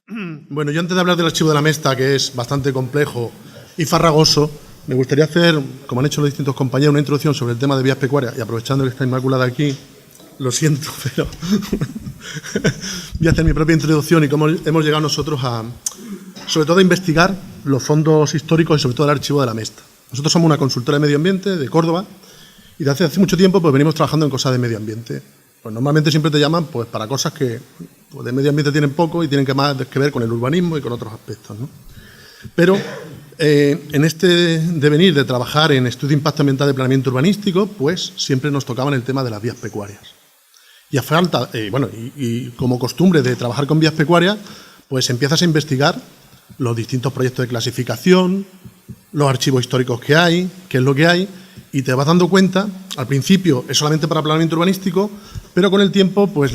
Bueno, yo antes de hablar del archivo de la Mesta, que es bastante complejo y farragoso, me gustaría hacer, como han hecho los distintos compañeros, una introducción sobre el tema de vías pecuarias, y aprovechando que está Inmaculada aquí, lo siento, pero voy a hacer mi propia introducción y cómo hemos llegado nosotros a, sobre todo, a investigar los fondos históricos y sobre todo el archivo de la Mesta. Nosotros somos una consultora de medio ambiente de Córdoba y desde hace mucho tiempo pues venimos trabajando en cosas de medio ambiente. Pues normalmente siempre te llaman pues para cosas que pues, de medio ambiente tienen poco y tienen que más que ver con el urbanismo y con otros aspectos, ¿no? Pero en este devenir de trabajar en estudio de impacto ambiental de planeamiento urbanístico, pues siempre nos tocaban el tema de las vías pecuarias. Y a falta, y como costumbre de trabajar con vías pecuarias, pues empiezas a investigar los distintos proyectos de clasificación, los archivos históricos que hay, qué es lo que hay, y te vas dando cuenta, al principio es solamente para planeamiento urbanístico, pero con el tiempo, pues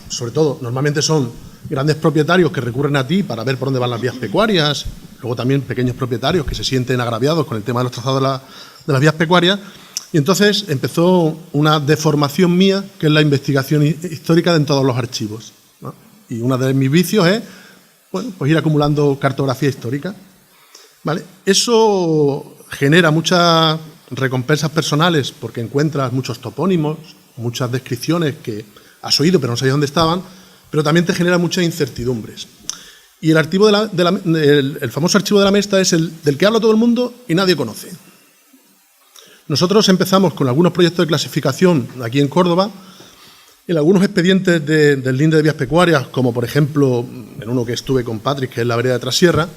sobre todo, normalmente son grandes propietarios que recurren a ti para ver por dónde van las vías pecuarias, luego también pequeños propietarios que se sienten agraviados con el tema de los trazados de las vías pecuarias, y entonces empezó una deformación mía, que es la investigación histórica en todos los archivos, ¿no? Y uno de mis vicios es, bueno, pues ir acumulando cartografía histórica, ¿vale? Eso genera muchas recompensas personales porque encuentras muchos topónimos, muchas descripciones que has oído pero no sabías dónde estaban, pero también te genera muchas incertidumbres. Y el archivo el famoso archivo de la Mesta es el del que habla todo el mundo y nadie conoce. Nosotros empezamos con algunos proyectos de clasificación aquí en Córdoba, en algunos expedientes del Linde de Vías Pecuarias, como por ejemplo en uno que estuve con Patrick, que es la vereda de Trasierra,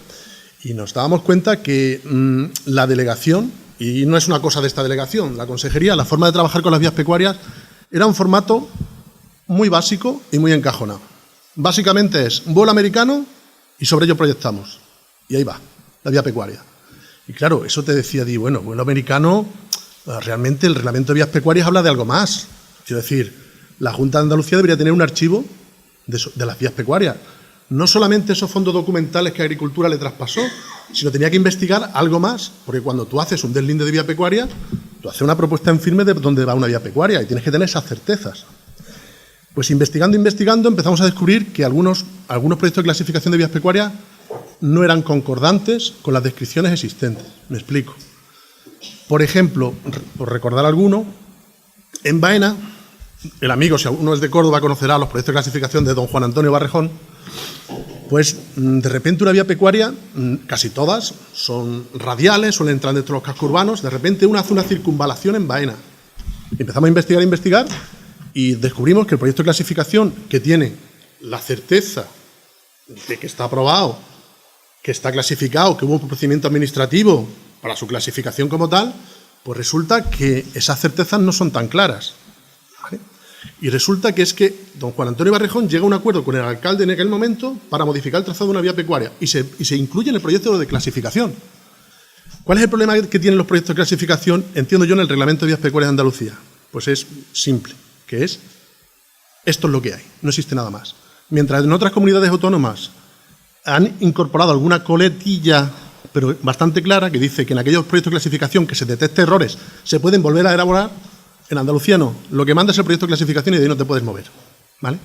y nos dábamos cuenta que la delegación, y no es una cosa de esta delegación, la consejería, la forma de trabajar con las vías pecuarias era un formato muy básico y muy encajonado. Básicamente es un vuelo americano y sobre ello proyectamos. Y ahí va, la vía pecuaria. Y claro, eso te decía, bueno, vuelo americano, realmente el reglamento de vías pecuarias habla de algo más. Quiero decir, la Junta de Andalucía debería tener un archivo de las vías pecuarias. No solamente esos fondos documentales que Agricultura le traspasó, sino tenía que investigar algo más, porque cuando tú haces un deslinde de vía pecuaria, tú haces una propuesta en firme de dónde va una vía pecuaria y tienes que tener esas certezas. Pues investigando, empezamos a descubrir que algunos proyectos de clasificación de vías pecuarias no eran concordantes con las descripciones existentes. Me explico. Por ejemplo, por recordar alguno, en Baena, el amigo, si uno es de Córdoba, conocerá los proyectos de clasificación de don Juan Antonio Barrejón, pues de repente una vía pecuaria, casi todas, son radiales, suelen entrar dentro de los cascos urbanos, de repente una hace una circunvalación en Baena. Empezamos a investigar y descubrimos que el proyecto de clasificación que tiene la certeza de que está aprobado, que está clasificado, que hubo un procedimiento administrativo para su clasificación como tal, pues resulta que esas certezas no son tan claras, ¿vale? Y resulta que es que don Juan Antonio Barrejón llega a un acuerdo con el alcalde en aquel momento para modificar el trazado de una vía pecuaria y se incluye en el proyecto de clasificación. ¿Cuál es el problema que tienen los proyectos de clasificación, entiendo yo, en el reglamento de vías pecuarias de Andalucía? Pues es simple, que es, esto es lo que hay, no existe nada más. Mientras en otras comunidades autónomas han incorporado alguna coletilla, pero bastante clara, que dice que en aquellos proyectos de clasificación que se detecte errores se pueden volver a elaborar, en Andalucía no. Lo que manda es el proyecto de clasificación y de ahí no te puedes mover, ¿vale?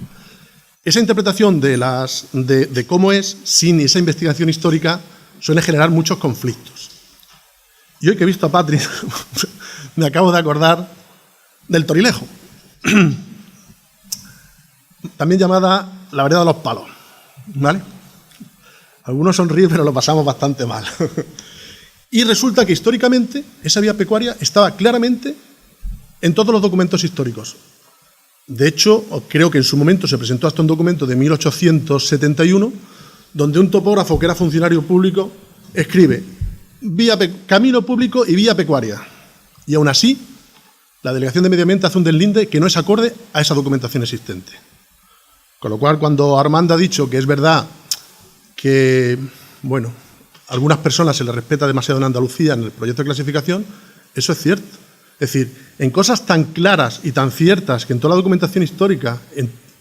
Esa interpretación de cómo es, sin esa investigación histórica, suele generar muchos conflictos. Y hoy que he visto a Patrick, me acabo de acordar del Torilejo, también llamada la vereda de los palos, ¿vale? Algunos sonríen, pero lo pasamos bastante mal. Y resulta que históricamente esa vía pecuaria estaba claramente en todos los documentos históricos. De hecho, creo que en su momento se presentó hasta un documento de 1871, donde un topógrafo que era funcionario público escribe camino público y vía pecuaria. Y aún así, la Delegación de Medio Ambiente hace un deslinde que no es acorde a esa documentación existente. Con lo cual, cuando Armando ha dicho que es verdad que, bueno, a algunas personas se les respeta demasiado en Andalucía en el proyecto de clasificación, eso es cierto. Es decir, en cosas tan claras y tan ciertas que en toda la documentación histórica,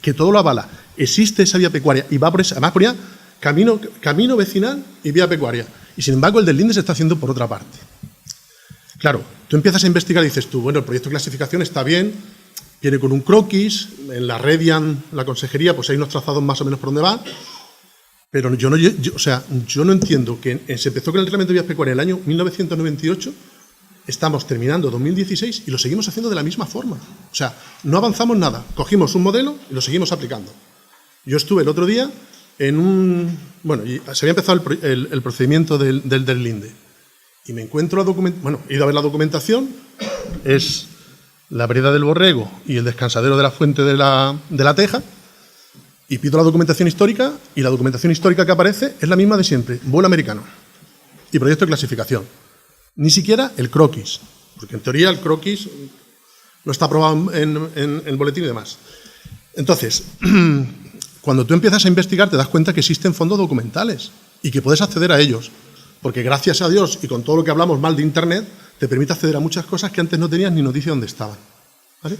que todo lo avala, existe esa vía pecuaria y va por esa, además ponía camino vecinal y vía pecuaria. Y sin embargo el deslinde se está haciendo por otra parte. Claro, tú empiezas a investigar y dices tú, bueno, el proyecto de clasificación está bien, viene con un croquis, en la Redian, la consejería, pues hay unos trazados más o menos por dónde va, Pero yo no entiendo que se empezó con el reglamento de vías pecuarias en el año 1998, estamos terminando 2016 y lo seguimos haciendo de la misma forma. O sea, no avanzamos nada. Cogimos un modelo y lo seguimos aplicando. Yo estuve el otro día en un... Bueno, se había empezado el procedimiento del deslinde. Y me encuentro he ido a ver la documentación, es la vereda del Borrego y el descansadero de la fuente de la Teja, y pido la documentación histórica, y la documentación histórica que aparece es la misma de siempre, vuelo americano y proyecto de clasificación. Ni siquiera el croquis, porque en teoría el croquis no está aprobado en el boletín y demás. Entonces, cuando tú empiezas a investigar te das cuenta que existen fondos documentales y que puedes acceder a ellos, porque gracias a Dios y con todo lo que hablamos mal de Internet, te permite acceder a muchas cosas que antes no tenías ni noticia de dónde estaban, ¿vale?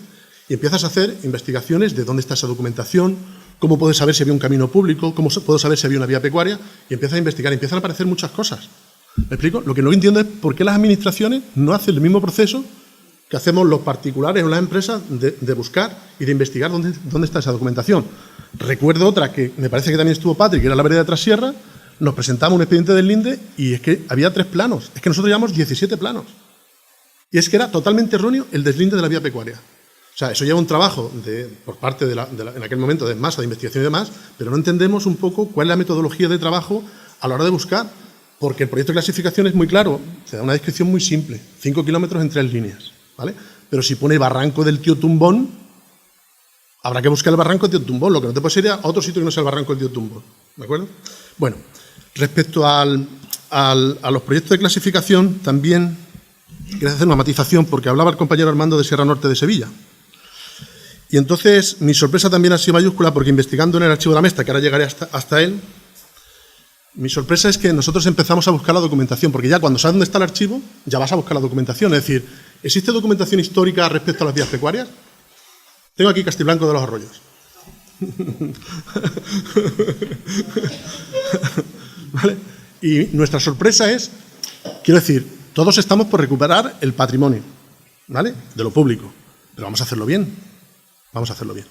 Y empiezas a hacer investigaciones de dónde está esa documentación, cómo puedes saber si había un camino público, cómo puedo saber si había una vía pecuaria, y empiezas a investigar, y empiezan a aparecer muchas cosas. ¿Me explico? Lo que no entiendo es por qué las administraciones no hacen el mismo proceso que hacemos los particulares o las empresas de buscar y de investigar dónde está esa documentación. Recuerdo otra que me parece que también estuvo Patrick, que era la vereda de Trasierra, nos presentamos un expediente del Linde y es que había 3 planos. Es que nosotros llevamos 17 planos. Y es que era totalmente erróneo el deslinde de la vía pecuaria. O sea, eso lleva un trabajo por parte en aquel momento de masa de investigación y demás, pero no entendemos un poco cuál es la metodología de trabajo a la hora de buscar, porque el proyecto de clasificación es muy claro, se da una descripción muy simple, 5 kilómetros en 3 líneas, ¿vale? Pero si pone Barranco del Tío Tumbón, habrá que buscar el Barranco del Tío Tumbón, lo que no te puedes ir a otro sitio que no sea el Barranco del Tío Tumbón, ¿de acuerdo? Bueno, respecto a los proyectos de clasificación, también quería hacer una matización, porque hablaba el compañero Armando de Sierra Norte de Sevilla. Y entonces mi sorpresa también ha sido mayúscula, porque investigando en el archivo de la Mesta, que ahora llegaré hasta él, mi sorpresa es que nosotros empezamos a buscar la documentación, porque ya cuando sabes dónde está el archivo, ya vas a buscar la documentación. Es decir, ¿existe documentación histórica respecto a las vías pecuarias? Tengo aquí Castiblanco de los Arroyos. ¿Vale? Y nuestra sorpresa es, quiero decir, todos estamos por recuperar el patrimonio, ¿vale?, de lo público, pero vamos a hacerlo bien, vamos a hacerlo bien.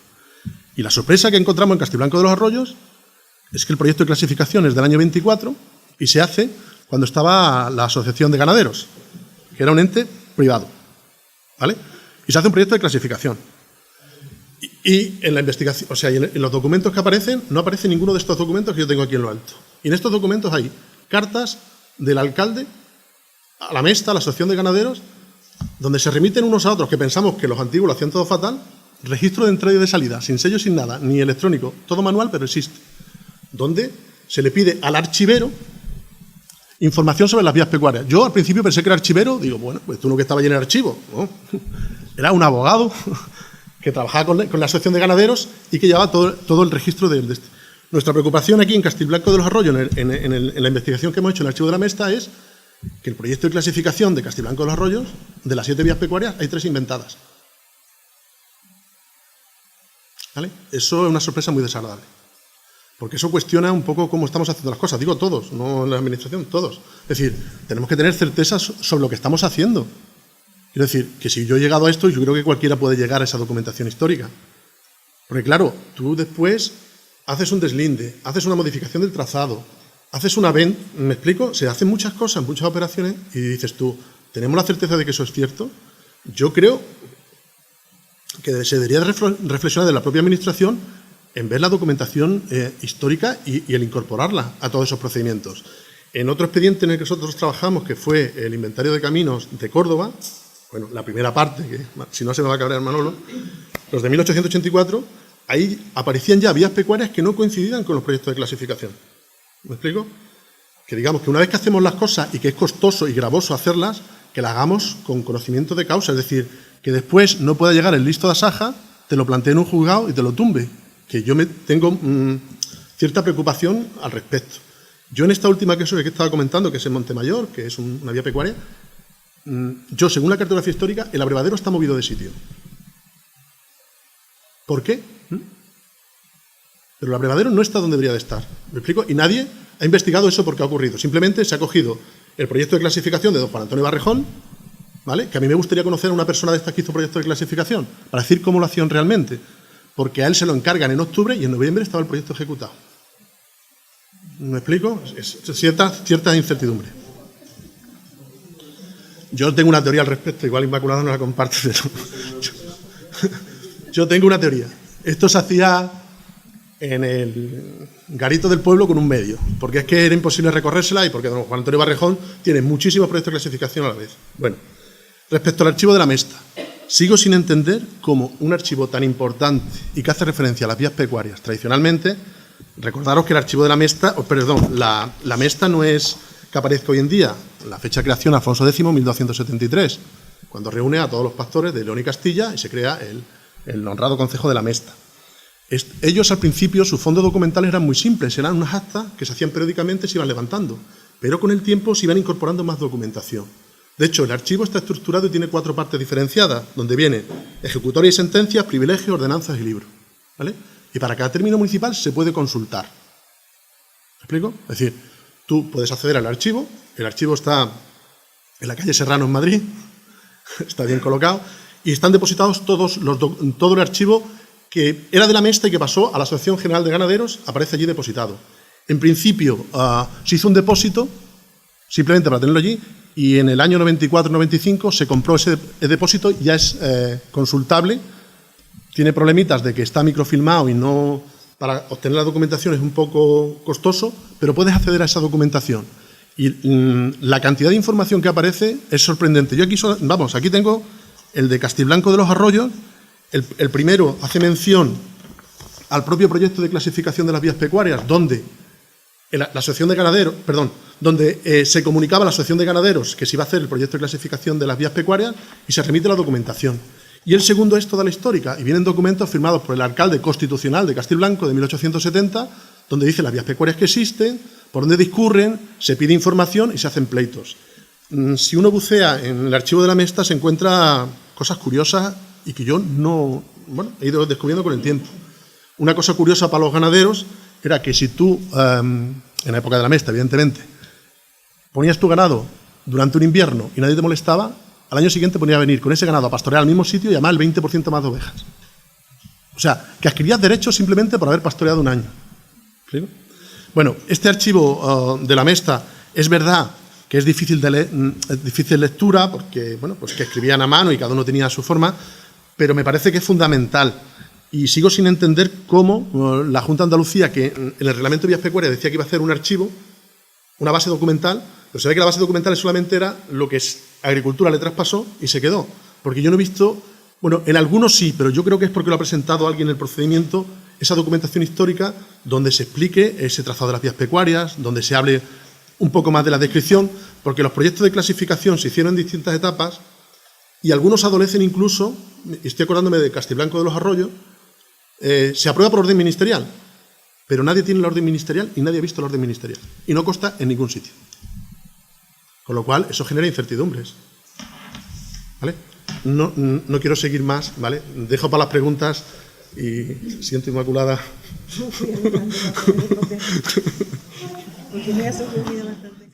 Y la sorpresa que encontramos en Castiblanco de los Arroyos es que el proyecto de clasificación es del año 24 y se hace cuando estaba la Asociación de Ganaderos, que era un ente privado, ¿vale? Y se hace un proyecto de clasificación. Y en la investigación, o sea, en los documentos que aparecen, no aparece ninguno de estos documentos que yo tengo aquí en lo alto. Y en estos documentos hay cartas del alcalde a la Mesta, a la Asociación de Ganaderos, donde se remiten unos a otros, que pensamos que los antiguos lo hacían todo fatal, registro de entrada y de salida, sin sello, sin nada, ni electrónico, todo manual, pero existe, donde se le pide al archivero información sobre las vías pecuarias. Yo al principio pensé que era archivero, digo, bueno, pues tú no que estaba allí en el archivo, ¿no? Era un abogado que trabajaba con la Asociación de Ganaderos y que llevaba todo el registro de este. Nuestra preocupación aquí en Castiblanco de los Arroyos, en la investigación que hemos hecho en el archivo de la Mesta, es que el proyecto de clasificación de Castiblanco de los Arroyos, de las 7 vías pecuarias, hay 3 inventadas. ¿Vale? Eso es una sorpresa muy desagradable, porque eso cuestiona un poco cómo estamos haciendo las cosas. Digo todos, no la administración, todos. Es decir, tenemos que tener certezas sobre lo que estamos haciendo. Quiero decir, que si yo he llegado a esto, yo creo que cualquiera puede llegar a esa documentación histórica. Porque claro, tú después haces un deslinde, haces una modificación del trazado, haces una venta, ¿me explico? Se hacen muchas cosas, muchas operaciones, y dices tú, ¿tenemos la certeza de que eso es cierto? Yo creo que se debería reflexionar de la propia administración en ver la documentación histórica y el incorporarla a todos esos procedimientos. En otro expediente en el que nosotros trabajamos, que fue el inventario de caminos de Córdoba, bueno, la primera parte, que si no se me va a cabrear Manolo, los de 1884, ahí aparecían ya vías pecuarias que no coincidían con los proyectos de clasificación. ¿Me explico? Que digamos que una vez que hacemos las cosas y que es costoso y gravoso hacerlas, que las hagamos con conocimiento de causa, es decir, que después no pueda llegar el listo de Asaja, te lo plantee en un juzgado y te lo tumbe, que yo tengo cierta preocupación al respecto. Yo en esta última que estaba comentando, que es en Montemayor, que es una vía pecuaria, yo, según la cartografía histórica, el abrevadero está movido de sitio. ¿Por qué? Pero el abrevadero no está donde debería de estar. ¿Me explico? Y nadie ha investigado eso porque ha ocurrido. Simplemente se ha cogido el proyecto de clasificación de don Juan Antonio Barrejón, ¿vale?, que a mí me gustaría conocer a una persona de estas que hizo proyecto de clasificación, para decir cómo lo hacían realmente. Porque a él se lo encargan en octubre y en noviembre estaba el proyecto ejecutado. ¿Me explico? Es cierta incertidumbre. Yo tengo una teoría al respecto, igual Inmaculada no la comparte, pero yo tengo una teoría. Esto se hacía en el garito del pueblo con un medio, porque es que era imposible recorrérsela y porque don Juan Antonio Barrejón tiene muchísimos proyectos de clasificación a la vez. Bueno, respecto al archivo de la Mesta, sigo sin entender cómo un archivo tan importante y que hace referencia a las vías pecuarias tradicionalmente, recordaros que el archivo de la Mesta, la Mesta no es que aparezca hoy en día, la fecha de creación Alfonso X, 1273, cuando reúne a todos los pastores de León y Castilla y se crea el honrado concejo de la Mesta. Ellos al principio, sus fondos documentales eran muy simples, eran unas actas que se hacían periódicamente y se iban levantando, pero con el tiempo se iban incorporando más documentación. De hecho, el archivo está estructurado y tiene 4 partes diferenciadas, donde viene ejecutoria y sentencias, privilegios, ordenanzas y libros, ¿vale? Y para cada término municipal se puede consultar. ¿Me explico? Es decir, tú puedes acceder al archivo, el archivo está en la calle Serrano, en Madrid, está bien colocado, y están depositados todo el archivo que era de la Mesta y que pasó a la Asociación General de Ganaderos, aparece allí depositado. En principio se hizo un depósito, simplemente para tenerlo allí, y en el año 94-95 se compró ese depósito, ya es consultable, tiene problemitas de que está microfilmado y no, para obtener la documentación es un poco costoso, pero puedes acceder a esa documentación. Y la cantidad de información que aparece es sorprendente. Yo aquí tengo el de Castiblanco de los Arroyos. El primero hace mención al propio proyecto de clasificación de las vías pecuarias, donde la Asociación de Ganaderos, donde se comunicaba a la Asociación de Ganaderos que se iba a hacer el proyecto de clasificación de las vías pecuarias y se remite la documentación. Y el segundo es toda la histórica, y vienen documentos firmados por el alcalde constitucional de Castiblanco de 1870, donde dice las vías pecuarias que existen, por dónde discurren, se pide información y se hacen pleitos. Si uno bucea en el archivo de la Mesta se encuentra cosas curiosas y que yo he ido descubriendo con el tiempo. Una cosa curiosa para los ganaderos era que si tú, en la época de la Mesta, evidentemente, ponías tu ganado durante un invierno y nadie te molestaba, al año siguiente ponía a venir con ese ganado a pastorear al mismo sitio y además el 20% más de ovejas. O sea, que adquirías derechos simplemente por haber pastoreado un año. ¿Sí? Bueno, este archivo de la Mesta es verdad que es difícil lectura porque, pues que escribían a mano y cada uno tenía su forma, pero me parece que es fundamental. Y sigo sin entender cómo la Junta de Andalucía, que en el reglamento de vías pecuarias decía que iba a hacer un archivo, una base documental, pero se ve que la base documental solamente era lo que Agricultura le traspasó y se quedó. Porque yo no he visto, en algunos sí, pero yo creo que es porque lo ha presentado alguien en el procedimiento, esa documentación histórica donde se explique ese trazado de las vías pecuarias, donde se hable un poco más de la descripción, porque los proyectos de clasificación se hicieron en distintas etapas y algunos adolecen incluso, estoy acordándome de Castiblanco de los Arroyos, se aprueba por orden ministerial, pero nadie tiene la orden ministerial y nadie ha visto la orden ministerial. Y no consta en ningún sitio. Con lo cual, eso genera incertidumbres. ¿Vale? No quiero seguir más, ¿vale? Dejo para las preguntas y siento, Inmaculada. Porque me ha sucedido